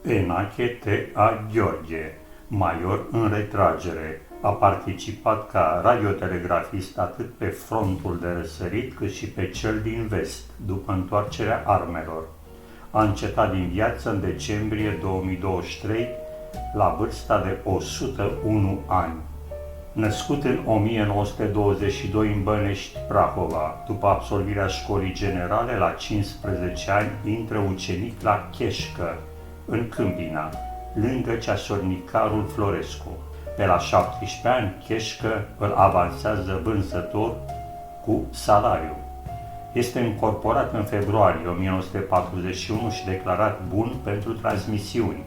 Enache T.A. Gheorghe, major în retragere, a participat ca radiotelegrafist atât pe frontul de răsărit cât și pe cel din vest, după întoarcerea armelor. A încetat din viață în decembrie 2023, la vârsta de 101 ani. Născut în 1922 în Bănești, Prahova, după absolvirea școlii generale, la 15 ani intră ucenic la Cheșcă, în Câmpina, lângă ceasornicarul Florescu. Pe la 17 ani, Cheșcă îl avansează vânzător cu salariu. Este încorporat în februarie 1941 și declarat bun pentru transmisiuni.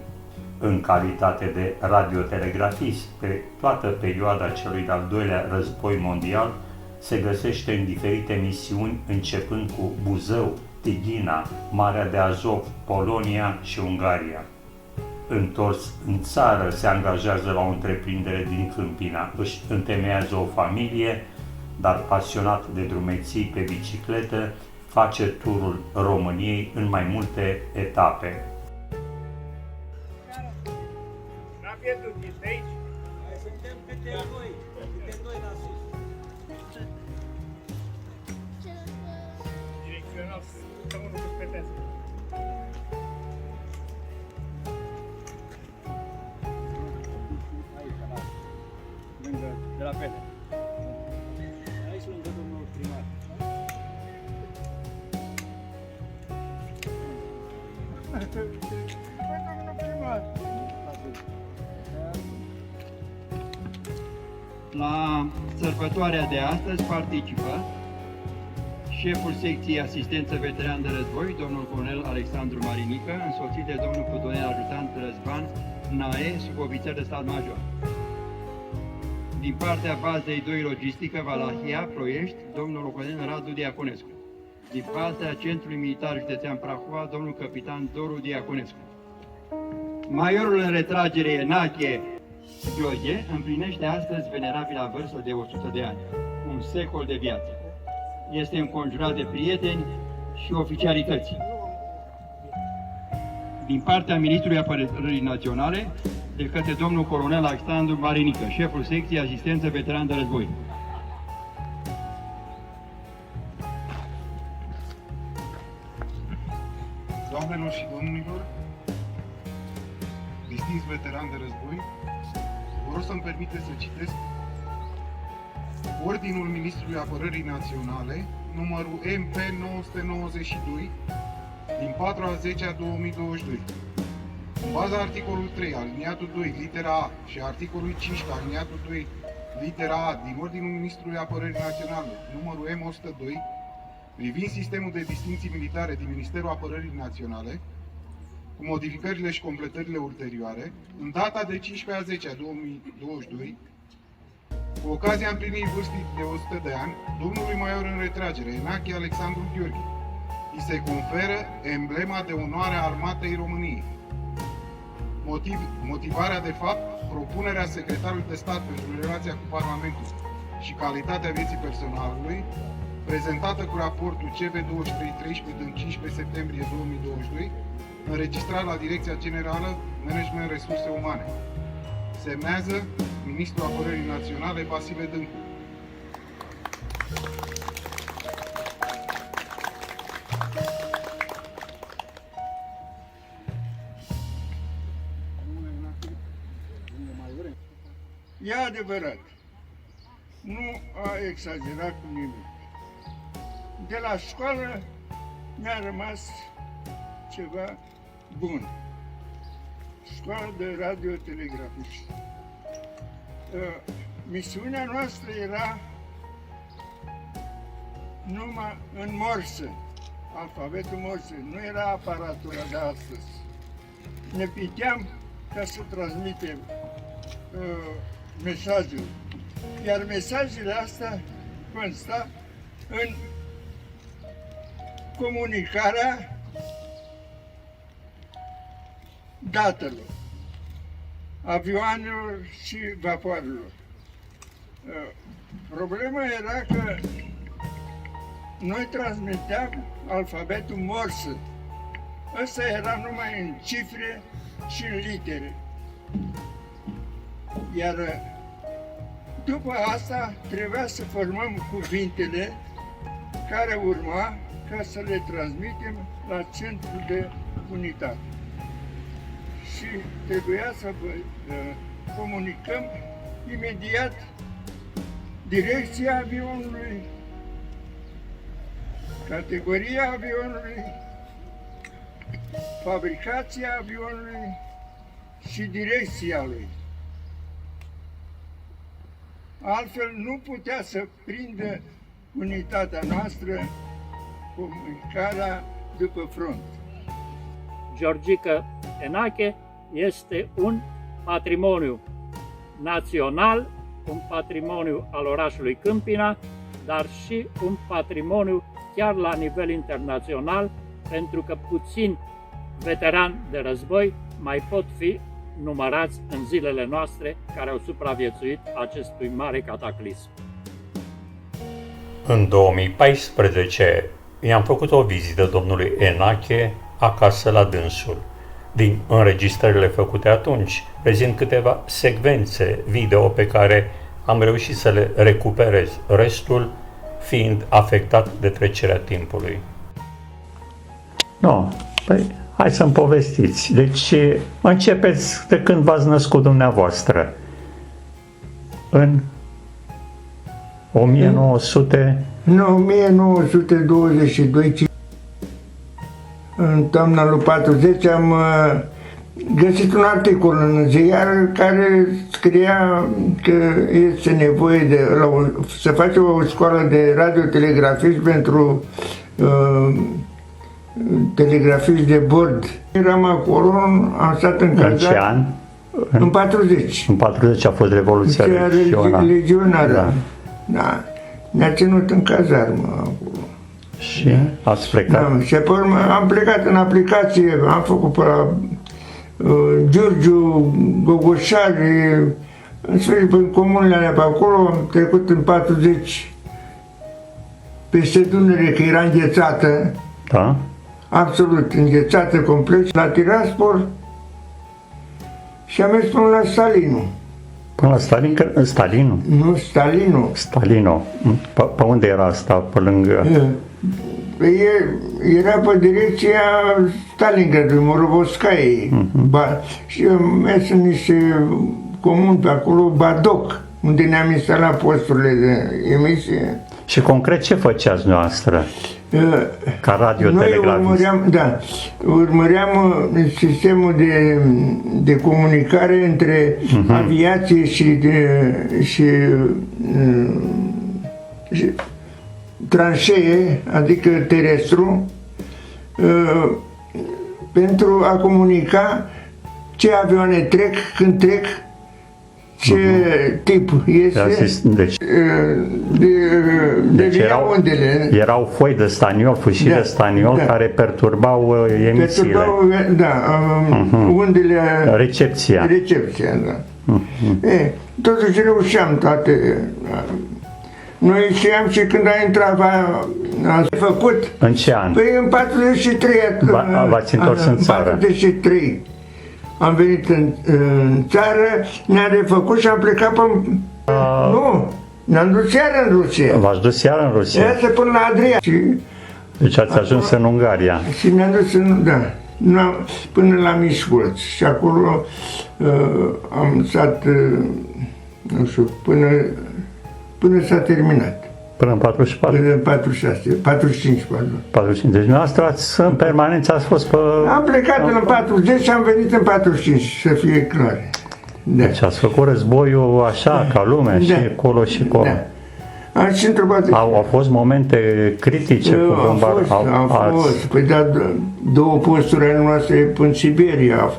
În calitate de radiotelegrafist, pe toată perioada celui de-al doilea război mondial, se găsește în diferite misiuni, începând cu Buzău, Tighina, Marea de Azov, Polonia și Ungaria. Întors în țară, se angajează la o întreprindere din Câmpina, își întemeiază o familie, dar pasionat de drumeții pe bicicletă, face turul României în mai multe etape. Mai suntem câte doi la sus. Direcțional, să unul cu spetează. Lângă, de la Pete. Aici lângă domnul primar. Domnul primar. La sărbătoarea de astăzi participă șeful secției asistență veteran de război, domnul colonel Alexandru Marinică, însoțit de domnul plutonel ajutant Răzvan Nae, subofițer de stat major. Din partea bazei 2 logistică Valahia, Ploiești, domnul colonel Radu Diaconescu. Din partea Centrului Militar Județean Prahova, domnul capitan Doru Diaconescu. Majorul în retragere Enache Gheorghe împlinește astăzi venerabila vârstă de 100 de ani, un secol de viață. Este înconjurat de prieteni și oficialități. Din partea Ministrului Apărării Naționale, de către domnul colonel Alexandru Marinică, șeful secției asistență veteran de război. Doamnelor și domnilor, distinși veterani de război, vă rog să-mi permite să citesc Ordinul Ministrului Apărării Naționale, numărul MP 992, din 4/10/2022. În baza articolului 3, aliniatul 2, litera A și articolului 15, aliniatul 2, litera A din Ordinul Ministrului Apărării Naționale, numărul M102, privind sistemul de distincții militare din Ministerul Apărării Naționale, cu modificările și completările ulterioare, în data de 15/10/2022, cu ocazia împlinirii vârstei de 100 de ani, domnului major în retragere, Enache Alexandru Gheorghe, îi se conferă emblema de onoare a Armatei României. Motivarea de fapt, propunerea secretarului de stat pentru relația cu Parlamentul și calitatea vieții personalului, prezentată cu raportul CV2313 din 15 septembrie 2022, înregistrat la Direcția Generală Management Resurse Umane. Semnează Ministrul Apărării Naționale Vasile Dâncu. E adevărat, nu a exagerat cu nimic. De la școală mi-a rămas ceva bun. Școala de radiotelegrafiști. Misiunea noastră era numai în morsă, alfabetul morsă, nu era aparatura de astăzi. Ne piteam ca să transmitem mesajul. Iar mesajele astea consta în comunicarea datelor, avioanelor și vapoarelor. Problema era că noi transmiteam alfabetul morsă. Ăsta era numai în cifre și în litere. Iar după asta trebuia să formăm cuvintele care urma ca să le transmitem la centrul de unitate. Și trebuia să comunicăm imediat direcția avionului, categoria avionului, fabricația avionului și direcția lui. Altfel nu putea să prindă unitatea noastră comunicarea după front. Georgica Enache este un patrimoniu național, un patrimoniu al orașului Câmpina, dar și un patrimoniu chiar la nivel internațional, pentru că puțini veterani de război mai pot fi numărați în zilele noastre care au supraviețuit acestui mare cataclism. În 2014 i-am făcut o vizită domnului Enache acasă la dânsul. Din înregistrările făcute atunci, prezint câteva secvențe video pe care am reușit să le recuperez, restul fiind afectat de trecerea timpului. Nu, păi hai să-mi povestiți. Deci începeți de când v-ați născut dumneavoastră. În 1900... În 1922, în toamna lui 40, am găsit un articol în ziar care scria că este nevoie de să face o școală de radiotelegrafism pentru telegrafiști de bord. Eram acolo, am stat în cazare. În ce an? În 40. În 40 a fost Revoluția Legionară. Da. Da. Ne-a ținut în cazarmă acolo. Și ați plecat? Da, și apoi am plecat în aplicație, am făcut pe la Giurgiu, Gogoșari, în sfârșit, pe comunele alea pe acolo, am trecut în 40 peste Dunăre, că era înghețată, Da? absolut înghețată complet, la Tiraspol și am mers până la Stalinu. Până la Stalinu? Nu, Stalinu. Stalino. Pe unde era asta? Pe lângă... Era pe direcția Stalingradului, Morovoscaiei. Și am mers în niște comuni pe acolo, Badoc, unde ne-am instalat posturile de emisie. Și concret ce făceați noastră? Ca radiotelegrafist? Urmăream sistemul de comunicare între aviație și tranșee, adică terestru, pentru a comunica ce avioane trec, când trec, ce tip este, deci undele. Erau foi de staniol, fâșii de staniol care perturbau emisiile. Undele, recepția, da. Totuși reușeam toate. Noi știam și când a intrat, am făcut. În ce an? Păi în 43. V-ați întors în țară? 43. Am venit în țară, ne-am refăcut și am plecat pe... Nu, ne-am dus iar în Rusia. V-ați dus iar în Rusia? Iar până la Adria. Deci ați ajuns în Ungaria. Și ne-am dus până la Miscolț. Și acolo am stat, nu știu, până s-a terminat. Până în 44? Până în 46, 45, pardon. 45. Deci noastră în permanență ați fost pe... Am plecat în 40 și am venit în 45, să fie clar. Da. Deci ați făcut războiul așa, ca lumea, și acolo și acolo. Da. Am și întrebat... Au fost momente critice cu bombardări? Au fost. Păi da, 2 posturi ale noastre până în Siberia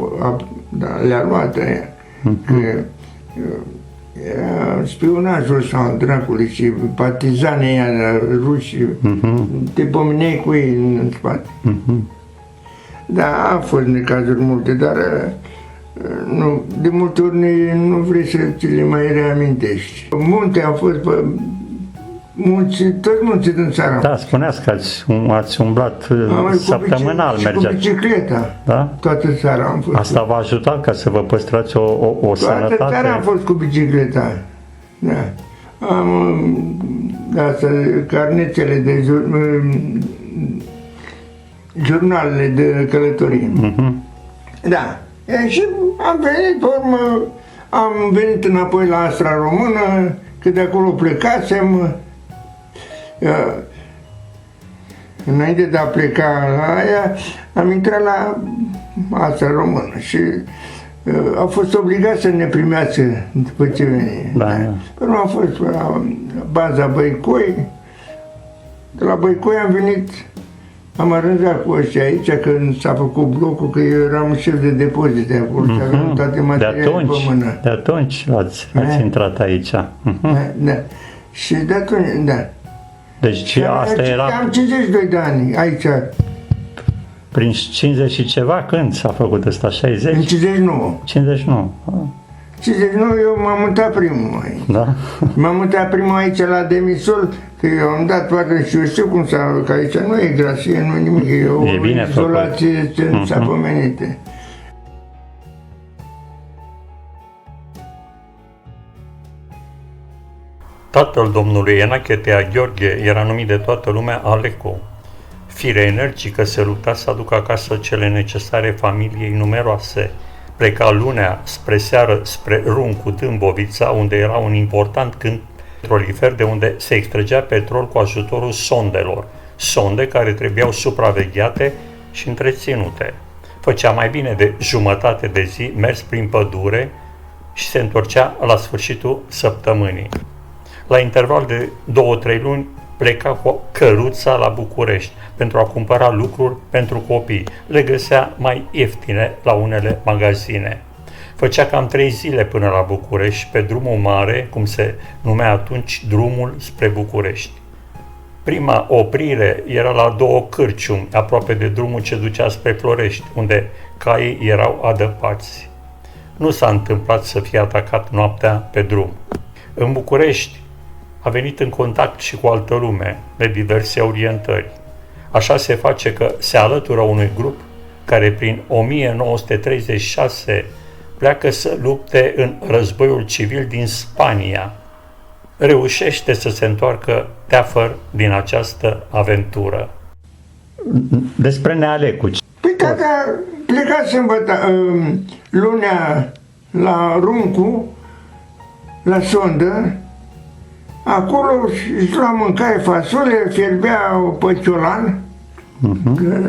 le-a luat aia. Era spionajul sau dracului și partizanii ruși, te pomeneai cu ei în spate. Da, a fost necazuri multe, dar nu, de multe ori nu vrei să ți le mai reamintești. Multe au fost toți munții din țara. Da, spuneați că ați umblat Am săptămânal, cu mergeați. bicicleta. Da? Toată țara am fost. Asta v-a ajutat ca să vă păstrați o Toată sănătate? țara am fost cu bicicleta. Da. Am carnețele de jurnalele de călătorie. Da. Și am venit, pe urmă, am venit înapoi la Astra Română, că de acolo plecasem. Înainte de a pleca la aia, am intrat la Astra Română și au fost obligați să ne primească după ce veni. Da. Pe urmă am fost la baza Băicoi. De la Băicoi am venit, am aranjat cu ăștia aici, când s-a făcut blocul, că eu eram șef de depozite acolo și aveam toate materialele pe mână. De atunci ați intrat aici. Da. Și de atunci, da. Deci asta era Am 52 de ani aici, prin 50 și ceva, când s-a făcut ăsta? în 60? 59. 59. 59 eu m-am mutat primul aici. Da? M-am mutat primul aici la Demisol, că eu am dat toată și eu știu cum s-a, că aici nu e grasie, nu e nimic, e o bine izolație ce s-a pomenite. Tatăl domnului Enache Tea Gheorghe era numit de toată lumea Aleco. Fire energică se lupta să aducă acasă cele necesare familiei numeroase. Pleca lunea spre seară spre Runcu, Dâmbovița, unde era un important câmp petrolifer de unde se extragea petrol cu ajutorul sondelor, sonde care trebuiau supravegheate și întreținute. Făcea mai bine de jumătate de zi mers prin pădure și se întorcea la sfârșitul săptămânii. La interval de 2-3 luni pleca cu căruța la București pentru a cumpăra lucruri pentru copii. Le găsea mai ieftine la unele magazine. Făcea cam 3 zile până la București, pe drumul mare, cum se numea atunci drumul spre București. Prima oprire era la 2 cârciumi, aproape de drumul ce ducea spre Florești, unde caii erau adăpați. Nu s-a întâmplat să fie atacat noaptea pe drum. În București a venit în contact și cu altă lume, de diverse orientări. Așa se face că se alătură unui grup care prin 1936 pleacă să lupte în războiul civil din Spania. Reușește să se întoarcă teafăr din această aventură. Despre Nealecu. Păi tata pleca sâmbătă, lunea la Runcu, la sondă. Acolo își lua mâncare, fasole, fierbea pe ciolan,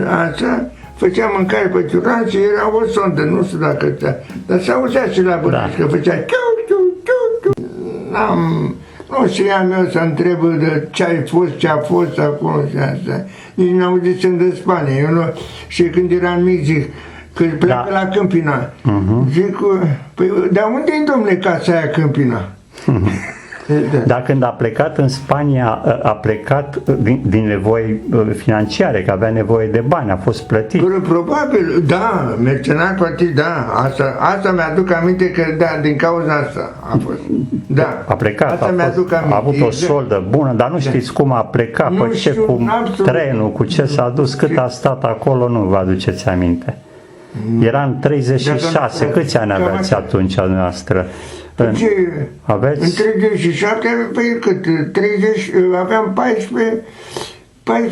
așa, făcea mâncare pe ciolan și era o sondă, nu știu dacă... Dar s-auzea și la bănuși, că făcea ciu. Nu știam eu să întreb de ce a fost acolo și asta. Nici n-am auzit de Spania. Eu nu, și când eram mic zic, că pleacă la Câmpina. Zic, păi, dar unde-i, domnule, casa aia Câmpina? Dar când a plecat în Spania, a plecat din nevoi financiare, că avea nevoie de bani, a fost plătit. Probabil, da, mercenar plătit, da, asta mi-aduc aminte că, da, din cauza asta a fost, da. A plecat, a avut o soldă bună, dar nu știți cum a plecat, pe ce, cu trenul, cu ce s-a dus, cât a stat acolo, nu vă aduceți aminte. Era în 36, câți ani aveați atunci dumneavoastră? Aveți? În 37, pe cât? 30, aveam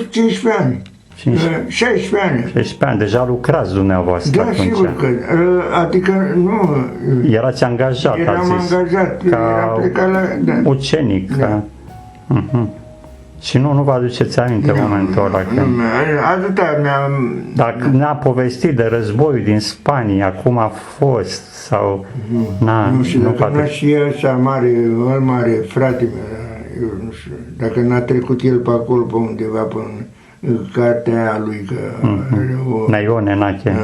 15 ani. 16 ani. 16 ani, deja lucrați dumneavoastră da, atunci. Sigur că, adică nu... Erați angajat, eram angajat, eram plecat la... Da. Ucenic, da. Și nu vă aduceți aminte în momentul ăla. Atâta mi-am... Dacă ne-a povestit de războiul din Spania, cum a fost, sau... Nu știu, dacă n-a și ăsta mare frate meu, eu nu știu, dacă n-a trecut el pe acolo, pe undeva, pe în cartea lui, că... Ion Enache.